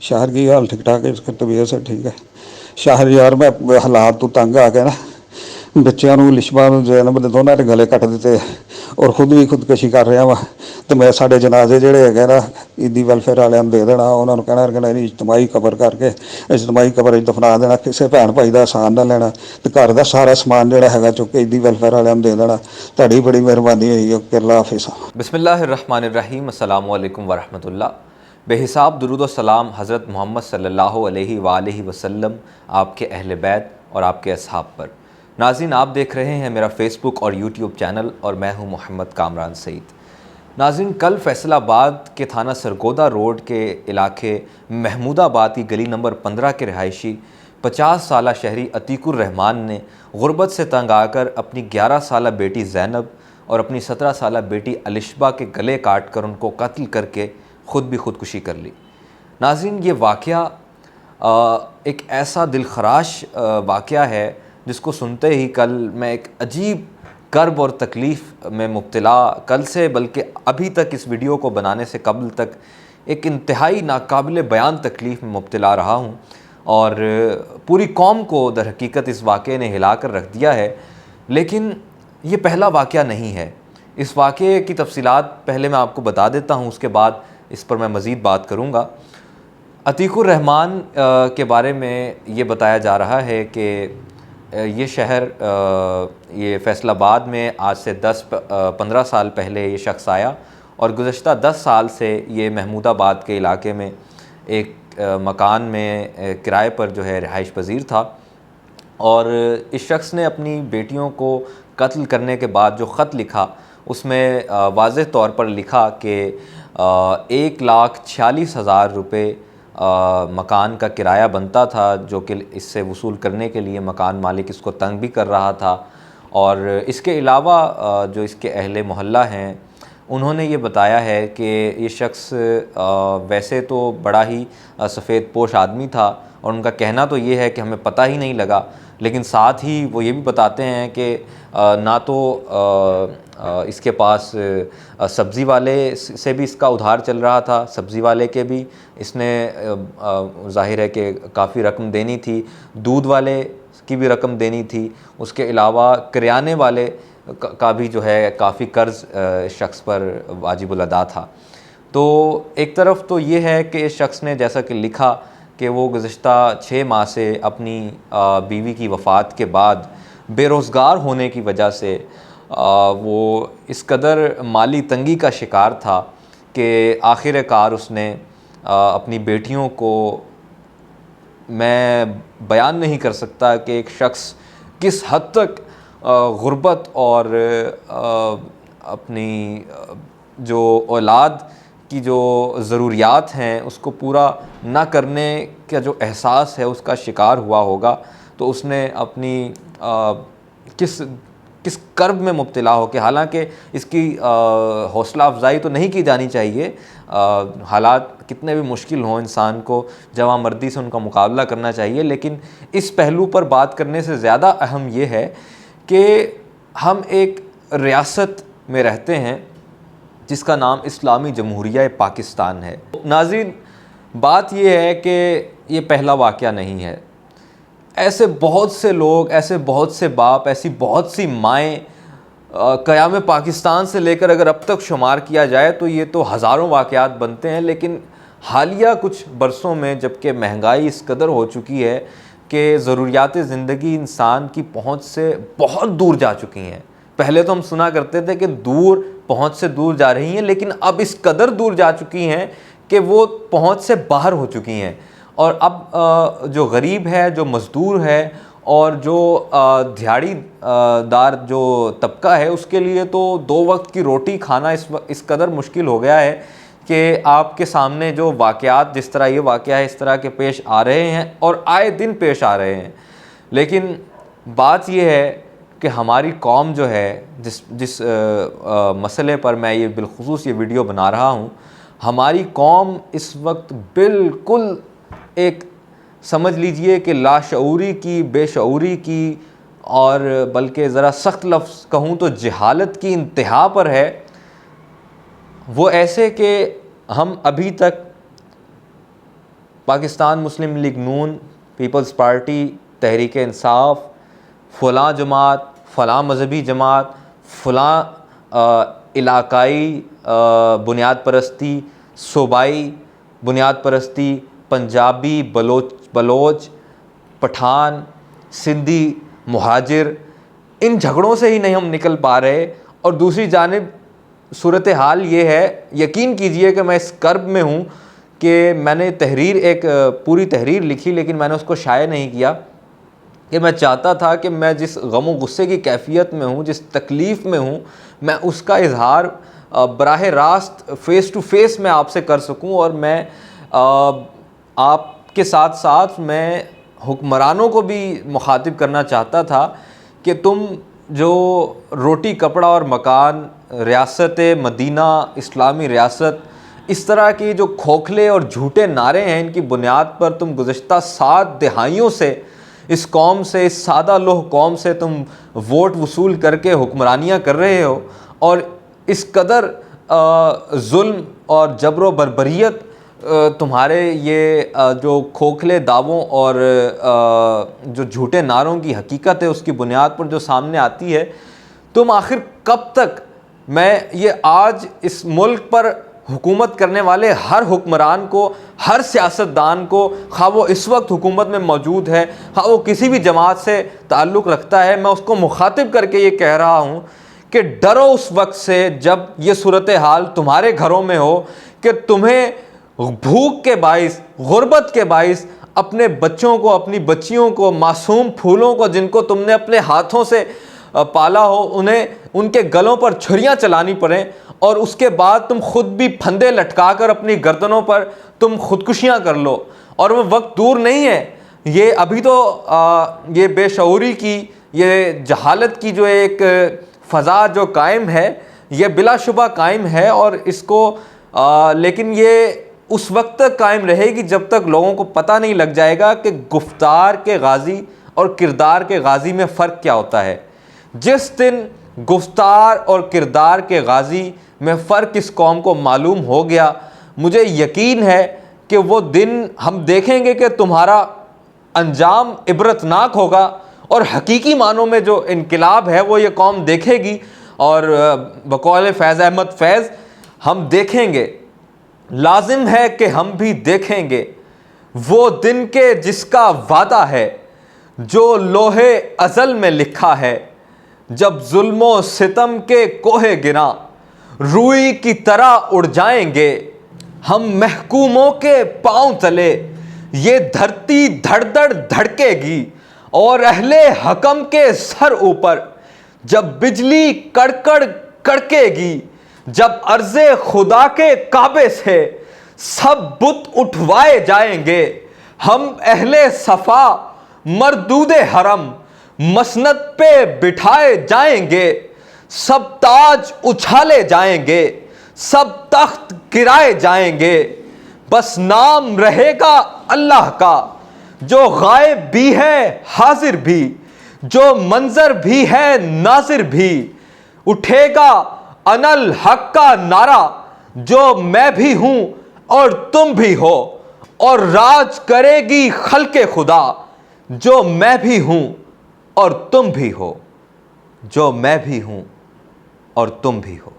ਸ਼ਾਹਰ ਕੀ ਹਾਲ ਠੀਕ ਠਾਕ ਹੈ, ਇਸ ਤਬੀਅਤ ਸਭ ਠੀਕ ਹੈ। ਸ਼ਾਹਰ ਯਾਰ ਮੈਂ ਹਾਲਾਤ ਤੋਂ ਤੰਗ ਆ ਕੇ ਨਾ ਬੱਚਿਆਂ ਨੂੰ ਲਿਸ਼ਮਾ ਨੂੰ ਜੈਨਬ ਦੇ ਦੋਨਾਂ ਦੇ ਗਲੇ ਕੱਟ ਦਿੱਤੇ ਔਰ ਖੁਦ ਵੀ ਖੁਦਕੁਸ਼ੀ ਕਰ ਰਿਹਾ ਵਾ। ਤੇ ਮੈਂ ਸਾਡੇ ਜਨਾਜ਼ੇ ਜਿਹੜੇ ਹੈਗੇ ਨਾ ਈਦੀ ਵੈਲਫੇਅਰ ਵਾਲਿਆਂ ਨੂੰ ਦੇ ਦੇਣਾ, ਉਹਨਾਂ ਨੂੰ ਕਹਿਣਾ ਕਿ ਨਹੀਂ ਇਜਤਮਾਹੀ ਕਬਰ ਕਰਕੇ ਇਜਤਮਾਹੀ ਕਬਰ 'ਚ ਦਫਨਾ ਦੇਣਾ, ਕਿਸੇ ਭੈਣ ਭਾਈ ਦਾ ਆਸਾਨ ਨਾ ਲੈਣਾ ਤੇ ਘਰ ਦਾ ਸਾਰਾ ਸਮਾਨ ਜਿਹੜਾ ਹੈਗਾ ਚੁੱਕ ਕੇ ਈਦੀ ਵੈਲਫੇਅਰ ਵਾਲਿਆਂ ਨੂੰ ਦੇ ਦੇਣਾ। ਤੁਹਾਡੀ ਬੜੀ ਮਿਹਰਬਾਨੀ ہوئی ہے کہ اللہ حافظ۔ بسم اللہ الرحمن الرحیم۔ السلام علیکم ورحمۃ اللہ۔ بے حساب درود و سلام حضرت محمد صلی اللہ علیہ وآلہ وسلم، آپ کے اہل بیت اور آپ کے اصحاب پر۔ ناظرین، آپ دیکھ رہے ہیں میرا فیس بک اور یوٹیوب چینل اور میں ہوں محمد کامران سعید۔ ناظرین، کل فیصل آباد کے تھانہ سرگودا روڈ کے علاقے محمود آباد کی گلی نمبر 15 کے رہائشی 50 سالہ شہری عتیق الرحمان نے غربت سے تنگ آ کر اپنی 11 سالہ بیٹی زینب اور اپنی 17 سالہ بیٹی الشبہ کے گلے کاٹ کر ان کو قتل کر کے خود بھی خودکشی کر لی۔ ناظرین، یہ واقعہ ایک ایسا دلخراش واقعہ ہے جس کو سنتے ہی کل میں ایک عجیب کرب اور تکلیف میں مبتلا، کل سے بلکہ ابھی تک اس ویڈیو کو بنانے سے قبل تک ایک انتہائی ناقابل بیان تکلیف میں مبتلا رہا ہوں، اور پوری قوم کو در حقیقت اس واقعے نے ہلا کر رکھ دیا ہے۔ لیکن یہ پہلا واقعہ نہیں ہے۔ اس واقعے کی تفصیلات پہلے میں آپ کو بتا دیتا ہوں، اس کے بعد اس پر میں مزید بات کروں گا۔ عتیق الرحمان کے بارے میں یہ بتایا جا رہا ہے کہ یہ شہر یہ فیصل آباد میں آج سے 10-15 سال پہلے یہ شخص آیا اور گزشتہ 10 سال سے یہ محمود آباد کے علاقے میں ایک مکان میں کرائے پر جو ہے رہائش پذیر تھا، اور اس شخص نے اپنی بیٹیوں کو قتل کرنے کے بعد جو خط لکھا اس میں واضح طور پر لکھا کہ 1,46,000 روپے مکان کا کرایہ بنتا تھا، جو کہ اس سے وصول کرنے کے لیے مکان مالک اس کو تنگ بھی کر رہا تھا۔ اور اس کے علاوہ جو اس کے اہل محلہ ہیں انہوں نے یہ بتایا ہے کہ یہ شخص ویسے تو بڑا ہی سفید پوش آدمی تھا، اور ان کا کہنا تو یہ ہے کہ ہمیں پتہ ہی نہیں لگا، لیکن ساتھ ہی وہ یہ بھی بتاتے ہیں کہ نہ تو اس کے پاس سبزی والے سے بھی اس کا ادھار چل رہا تھا، سبزی والے کے بھی اس نے ظاہر ہے کہ کافی رقم دینی تھی، دودھ والے کی بھی رقم دینی تھی، اس کے علاوہ کریانے والے کا بھی جو ہے کافی قرض شخص پر واجب الادا تھا۔ تو ایک طرف تو یہ ہے کہ اس شخص نے جیسا کہ لکھا کہ وہ گزشتہ 6 ماہ سے اپنی بیوی کی وفات کے بعد بے روزگار ہونے کی وجہ سے وہ اس قدر مالی تنگی کا شکار تھا کہ آخر کار اس نے اپنی بیٹیوں کو، میں بیان نہیں کر سکتا کہ ایک شخص کس حد تک غربت اور اپنی جو اولاد کی جو ضروریات ہیں اس کو پورا نہ کرنے کا جو احساس ہے اس کا شکار ہوا ہوگا، تو اس نے اپنی کس کرب میں مبتلا ہو کے، حالانکہ اس کی حوصلہ افزائی تو نہیں کی جانی چاہیے، حالات کتنے بھی مشکل ہوں انسان کو جواں مردی سے ان کا مقابلہ کرنا چاہیے، لیکن اس پہلو پر بات کرنے سے زیادہ اہم یہ ہے کہ ہم ایک ریاست میں رہتے ہیں جس کا نام اسلامی جمہوریہ پاکستان ہے۔ ناظرین، بات یہ ہے کہ یہ پہلا واقعہ نہیں ہے، ایسے بہت سے لوگ، ایسے بہت سے باپ، ایسی بہت سی مائیں قیام پاکستان سے لے کر اگر اب تک شمار کیا جائے تو یہ تو ہزاروں واقعات بنتے ہیں، لیکن حالیہ کچھ برسوں میں جب کہ مہنگائی اس قدر ہو چکی ہے کہ ضروریات زندگی انسان کی پہنچ سے بہت دور جا چکی ہیں۔ پہلے تو ہم سنا کرتے تھے کہ دور پہنچ سے دور جا رہی ہیں، لیکن اب اس قدر دور جا چکی ہیں کہ وہ پہنچ سے باہر ہو چکی ہیں، اور اب جو غریب ہے، جو مزدور ہے اور جو دیہڑی دار جو طبقہ ہے اس کے لیے تو 2 وقت کی روٹی کھانا اس قدر مشکل ہو گیا ہے کہ آپ کے سامنے جو واقعات، جس طرح یہ واقعہ ہے اس طرح کے پیش آ رہے ہیں اور آئے دن پیش آ رہے ہیں۔ لیکن بات یہ ہے کہ ہماری قوم جو ہے، جس مسئلے پر میں یہ بالخصوص یہ ویڈیو بنا رہا ہوں، ہماری قوم اس وقت بالکل ایک سمجھ لیجئے کہ لاشعوری کی، بے شعوری کی، اور بلکہ ذرا سخت لفظ کہوں تو جہالت کی انتہا پر ہے۔ وہ ایسے کہ ہم ابھی تک پاکستان مسلم لیگ نون، پیپلز پارٹی، تحریک انصاف، فلاں جماعت، فلاں مذہبی جماعت، فلاں علاقائی بنیاد پرستی، صوبائی بنیاد پرستی، پنجابی، بلوچ، پٹھان، سندھی، مہاجر، ان جھگڑوں سے ہی نہیں ہم نکل پا رہے. اور دوسری جانب صورتحال یہ ہے، یقین کیجئے کہ میں اس کرب میں ہوں کہ میں نے ایک پوری تحریر لکھی، لیکن میں نے اس کو شائع نہیں کیا کہ میں چاہتا تھا کہ میں جس غم و غصے کی کیفیت میں ہوں، جس تکلیف میں ہوں، میں اس کا اظہار براہ راست فیس ٹو فیس میں آپ سے کر سکوں. اور میں آپ کے ساتھ ساتھ میں حکمرانوں کو بھی مخاطب کرنا چاہتا تھا کہ تم جو روٹی کپڑا اور مکان، ریاست مدینہ، اسلامی ریاست، اس طرح کی جو کھوکھلے اور جھوٹے نعرے ہیں، ان کی بنیاد پر تم گزشتہ 7 دہائیوں سے اس قوم سے، اس سادہ لوح قوم سے تم ووٹ وصول کر کے حکمرانیاں کر رہے ہو، اور اس قدر ظلم اور جبر و بربریت تمہارے یہ جو کھوکھلے دعووں اور جو جھوٹے نعروں کی حقیقت ہے اس کی بنیاد پر جو سامنے آتی ہے، تم آخر کب تک؟ میں یہ آج اس ملک پر حکومت کرنے والے ہر حکمران کو، ہر سیاستدان کو، خواہ وہ اس وقت حکومت میں موجود ہے، خواہ وہ کسی بھی جماعت سے تعلق رکھتا ہے، میں اس کو مخاطب کر کے یہ کہہ رہا ہوں کہ ڈرو اس وقت سے جب یہ صورتحال تمہارے گھروں میں ہو کہ تمہیں بھوک کے باعث، غربت کے باعث اپنے بچوں کو، اپنی بچیوں کو، معصوم پھولوں کو جن کو تم نے اپنے ہاتھوں سے پالا ہو، انہیں ان کے گلوں پر چھریاں چلانی پڑیں، اور اس کے بعد تم خود بھی پھندے لٹکا کر اپنی گردنوں پر تم خودکشیاں کر لو. اور وہ وقت دور نہیں ہے، یہ ابھی تو یہ بے شعوری کی، یہ جہالت کی جو ایک فضا جو قائم ہے، یہ بلا شبہ قائم ہے، اور اس کو لیکن یہ اس وقت تک قائم رہے گی جب تک لوگوں کو پتہ نہیں لگ جائے گا کہ گفتار کے غازی اور کردار کے غازی میں فرق کیا ہوتا ہے. جس دن گفتار اور کردار کے غازی میں فرق اس قوم کو معلوم ہو گیا، مجھے یقین ہے کہ وہ دن ہم دیکھیں گے کہ تمہارا انجام عبرتناک ہوگا، اور حقیقی معنوں میں جو انقلاب ہے وہ یہ قوم دیکھے گی. اور بقول فیض احمد فیض، ہم دیکھیں گے، لازم ہے کہ ہم بھی دیکھیں گے وہ دن کے جس کا وعدہ ہے، جو لوح ازل میں لکھا ہے، جب ظلم و ستم کے کوہ گراں روئی کی طرح اڑ جائیں گے ہم محکوموں کے پاؤں تلے، یہ دھرتی دھڑ دھڑ دھڑکے گی، اور اہل حکم کے سر اوپر جب بجلی کڑکڑ کڑکے گی، جب عرض خدا کے کعبے سے سب بت اٹھوائے جائیں گے، ہم اہل صفا مردود حرم مسند پہ بٹھائے جائیں گے، سب تاج اچھالے جائیں گے، سب تخت گرائے جائیں گے، بس نام رہے گا اللہ کا، جو غائب بھی ہے حاضر بھی، جو منظر بھی ہے ناظر بھی. اٹھے گا انا الحق کا نعرہ، جو میں بھی ہوں اور تم بھی ہو، اور راج کرے گی خلق خدا، جو میں بھی ہوں اور تم بھی ہو، جو میں بھی ہوں اور تم بھی ہو.